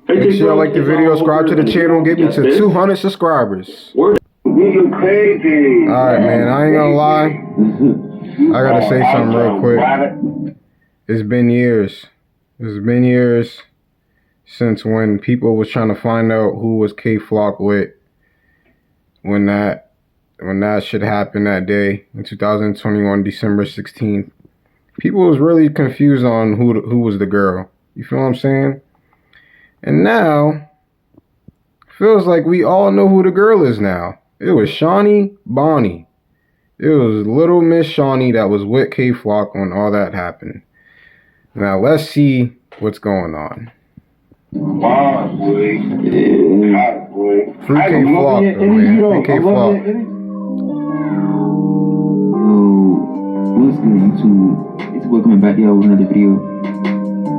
Make sure y'all like the video, subscribe to the channel, get me to 200 subscribers. You crazy. Alright, man, I ain't gonna lie. I gotta say something real quick. It's been years. It's been years since when people was trying to find out who was K-Flock with when that shit happened that day in 2021, December 16th. People was really confused on who was the girl. You feel what I'm saying? And now, feels like we all know who the girl is now. It was Shani, Boni. It was little Miss Shani that was with K-Flock when all that happened. Now, let's see what's going on. Free K-Flock, though, man. Free K-Flock. Yo, what's good, YouTube? It's welcome back here with another video.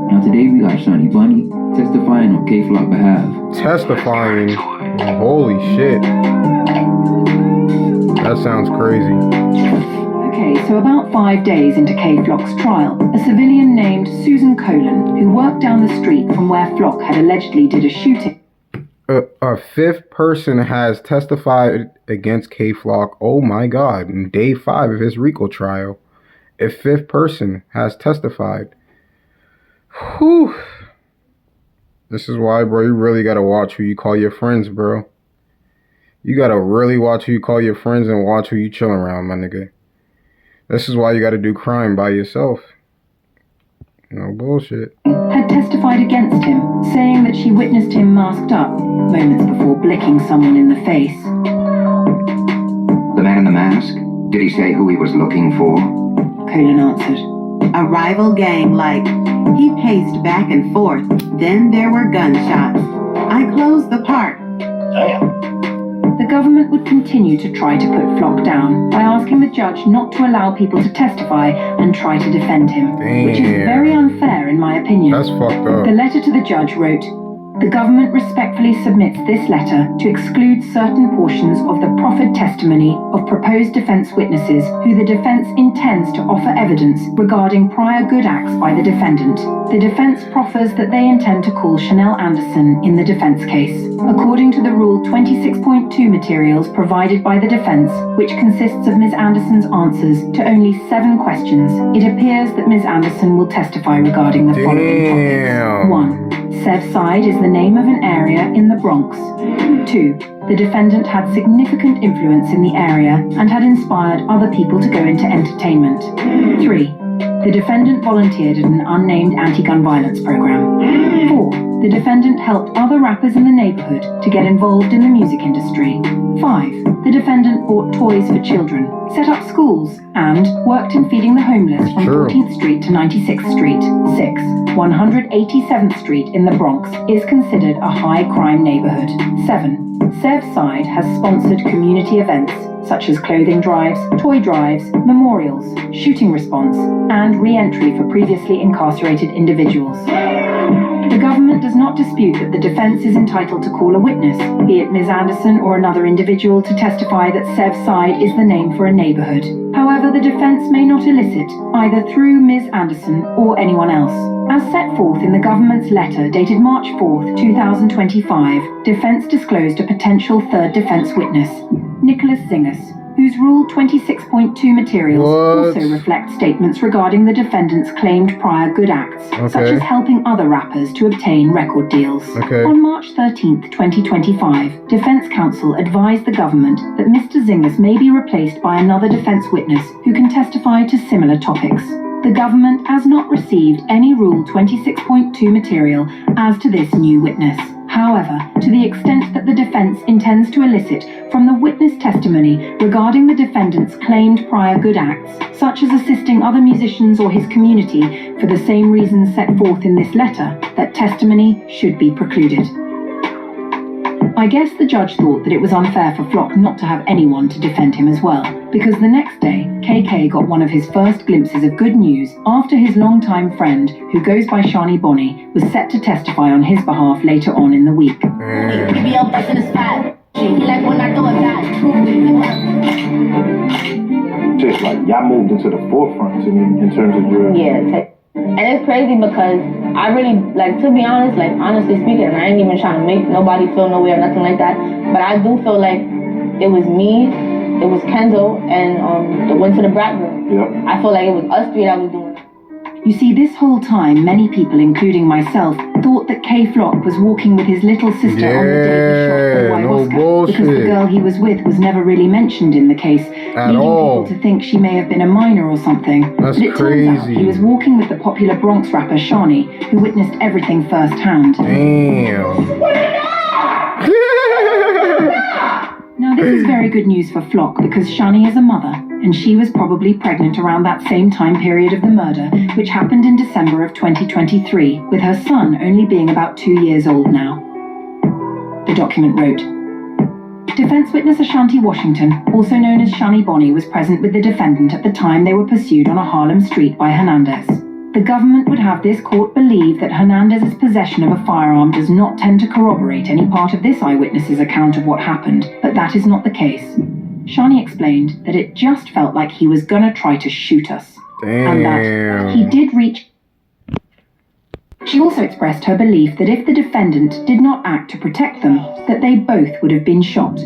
Now today we got Shani Boni testifying on K-Flock behalf. Testifying? Holy shit. That sounds crazy. Okay, so about 5 days into K-Flock's trial, a civilian named Susan Colon, who worked down the street from where Flock had allegedly did a shooting. A fifth person has testified against K-Flock. Oh my God, in day 5 of his RICO trial. A fifth person has testified. Whew. This is why, bro, you really gotta watch who you call your friends, bro. You gotta really watch who you call your friends and watch who you chill around, my nigga. This is why you gotta do crime by yourself. No bullshit. Had testified against him, saying that she witnessed him masked up moments before blicking someone in the face. The man in the mask? Did he say who he was looking for? Colon answered. A rival gang, like. He paced back and forth. Then there were gunshots. I closed the park. Damn. The government would continue to try to put Flock down by asking the judge not to allow people to testify and try to defend him, which is very unfair in my opinion. That's fucked up. The letter to the judge wrote, "The government respectfully submits this letter to exclude certain portions of the proffered testimony of proposed defense witnesses who the defense intends to offer evidence regarding prior good acts by the defendant. The defense proffers that they intend to call Chanel Anderson in the defense case. According to the Rule 26.2 materials provided by the defense, which consists of Ms. Anderson's answers to only 7 questions, it appears that Ms. Anderson will testify regarding the following topics. 1. Sevside is the name of an area in the Bronx. 2. The defendant had significant influence in the area and had inspired other people to go into entertainment. 3. The defendant volunteered at an unnamed anti-gun violence program. 4. The defendant helped other rappers in the neighborhood to get involved in the music industry. 5. The defendant bought toys for children, set up schools, and worked in feeding the homeless from 14th Street to 96th Street. 6. 187th Street in the Bronx is considered a high-crime neighborhood. 7. Sevside has sponsored community events such as clothing drives, toy drives, memorials, shooting response, and re-entry for previously incarcerated individuals. The government does not dispute that the defense is entitled to call a witness, be it Ms. Anderson or another individual, to testify that Sevside is the name for a neighborhood. However, the defense may not elicit, either through Ms. Anderson or anyone else. As set forth in the government's letter dated March 4th, 2025, defense disclosed a potential third defense witness, Nicholas Zingas, whose Rule 26.2 materials also reflect statements regarding the defendant's claimed prior good acts, such as helping other rappers to obtain record deals. On March 13th, 2025, Defense Counsel advised the government that Mr. Zingas may be replaced by another defense witness who can testify to similar topics. The government has not received any Rule 26.2 material as to this new witness. However, to the extent that the defense intends to elicit from the witness testimony regarding the defendant's claimed prior good acts, such as assisting other musicians or his community for the same reasons set forth in this letter, that testimony should be precluded. I guess the judge thought that it was unfair for Flock not to have anyone to defend him as well, because the next day, KK got one of his first glimpses of good news after his longtime friend, who goes by Shani Boni, was set to testify on his behalf later on in the week. Just like y'all moved into the forefront to me in terms of your... Yeah, and it's crazy because I really, like, to be honest, like, honestly speaking, and I ain't even trying to make nobody feel no way or nothing like that, but I do feel like it was me, it was Kenzo, and the one to the brat girl. Yep. I feel like it was us three that was doing it. You see, this whole time, many people, including myself, thought that K Flock was walking with his little sister on the day he shot no Ayahuasca, bullshit. because the girl he was with was never really mentioned in the case, At leading all. people to think she may have been a minor or something. That's but it turns out crazy. he was walking with the popular Bronx rapper Shani, who witnessed everything firsthand. Damn. Now, this is very good news for Flock because Shani is a mother, and she was probably pregnant around that same time period of the murder, which happened in December of 2023, with her son only being about 2 years old now. The document wrote, Defense witness Ashanti Washington, also known as Shani Boni, was present with the defendant at the time they were pursued on a Harlem street by Hernandez. The government would have this court believe that Hernandez's possession of a firearm does not tend to corroborate any part of this eyewitness's account of what happened, but that is not the case. Shani explained that it just felt like he was gonna try to shoot us. And that he did reach. She also expressed her belief that if the defendant did not act to protect them, that they both would have been shot.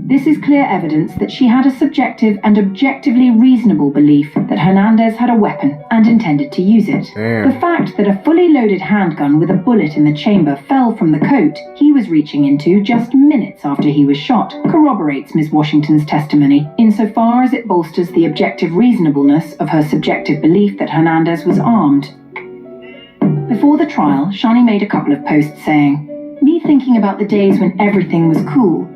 This is clear evidence that she had a subjective and objectively reasonable belief that Hernandez had a weapon and intended to use it. Damn. The fact that a fully loaded handgun with a bullet in the chamber fell from the coat he was reaching into just minutes after he was shot corroborates Ms. Washington's testimony, insofar as it bolsters the objective reasonableness of her subjective belief that Hernandez was armed. Before the trial, Shani made a couple of posts saying, "Me thinking about the days when everything was cool.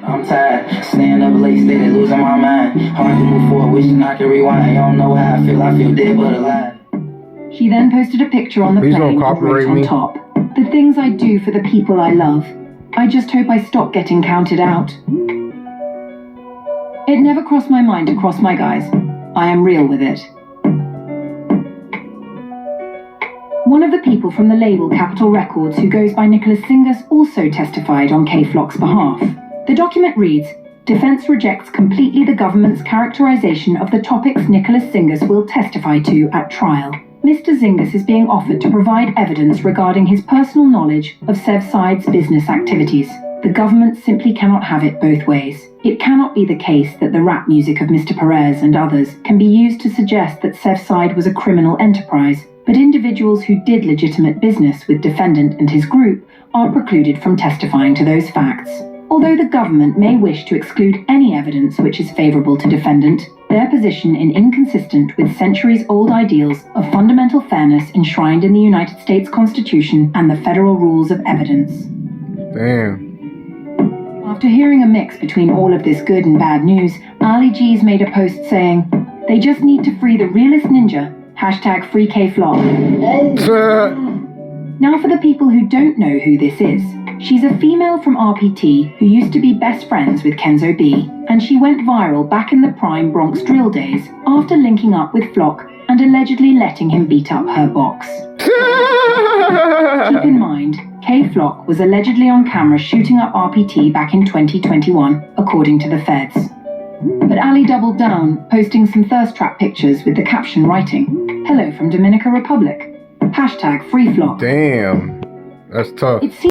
I'm tired, staying up late, steady losing my mind. Hard to move forward, wishing I could rewind. You don't know how I feel dead but alive." She then posted a picture on the Please don't plane and wrote copyright on me. top, "The things I do for the people I love. I just hope I stop getting counted out." It never crossed my mind to cross my guys. I am real with it. One of the people from the label Capitol Records who goes by Nicholas Singus also testified on K Flock's behalf. The document reads, Defense rejects completely the government's characterization of the topics Nicholas Singus will testify to at trial. Mr. Zingas is being offered to provide evidence regarding his personal knowledge of Sevside's business activities. The government simply cannot have it both ways. It cannot be the case that the rap music of Mr. Perez and others can be used to suggest that Sevside was a criminal enterprise, but individuals who did legitimate business with defendant and his group are precluded from testifying to those facts. Although the government may wish to exclude any evidence which is favorable to defendant, their position is inconsistent with centuries-old ideals of fundamental fairness enshrined in the United States Constitution and the federal rules of evidence. Damn. After hearing a mix between all of this good and bad news, Ali G's made a post saying, "They just need to free the realest ninja. #FreeKFlock." Now for the people who don't know who this is. She's a female from RPT who used to be best friends with Kenzo B, and she went viral back in the prime Bronx drill days after linking up with Flock and allegedly letting him beat up her box. Keep in mind, K Flock was allegedly on camera shooting up RPT back in 2021, according to the feds. But Ali doubled down, posting some thirst trap pictures with the caption writing, "Hello from Dominican Republic. #FreeFlock." Damn. That's tough. It seems